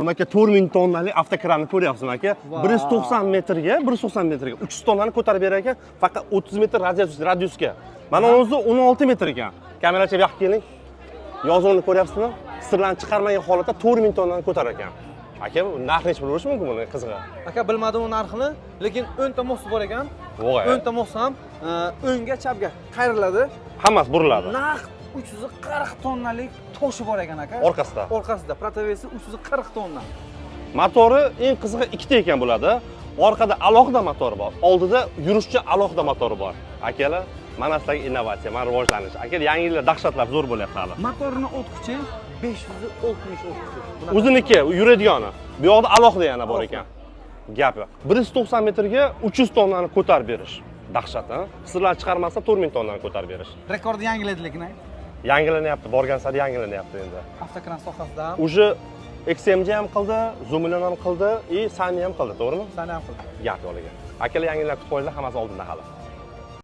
Aka 4000 tonnalik avtokranni ko'ryapsiz aka. 190 metrga 300 tonnani ko'tarib berar ekan, faqat 30 metr radiusga. Mana o'zi 16 metr ekan. Kamerachi bu yoqqa keling. Yozuvni ko'ryapsizmi? Sirlarni chiqarmagan holatda 4000 tonnani ko'tarar ekan. Aka, narxi necha bo'lishi mumkin buni qizig'i? Aka bilmadim u narxini, lekin 10 ta mosti bor ekan. 10 ta most ham o'ngga, chapga qayriladi. Hammasi buriladi. Naq 340 tonnalik toshi bor ekan aka. Orqasida. Orqasida protavesi 340 tonna. Motori eng qizig'i ikkita ekan bo'ladi. Orqada alohida motor bor. Oldida yurishchi alohida motori bor. Akalar, mana sizlarga innovatsiya, mana rivojlanish. Aka, yangi yillar dahshatlar zo'r bo'lyapti hali. Motorini o't kuchi 560 o't kuchi. O'ziniki, yuradigani. Bu yoqda alohida yana bor ekan. Gapi. 190 metrga 300 tonnani ko'tarib berish. Dahshat, ha? Sirlar chiqarmasa 4000 tonnani ko'tarib berish. Rekordni yangiladi lekin. Yangilanyapti, borgan sari yangilanyapti endi. Avtokran sohasida ham. Uje XMG ham qildi, Zoomlion ham qildi, Sani ham qildi, to'g'rimi? Sani ham qildi. Gap yo'liga. Akalar yangilar kutib qo'yinglar, hammasi oldinda hali.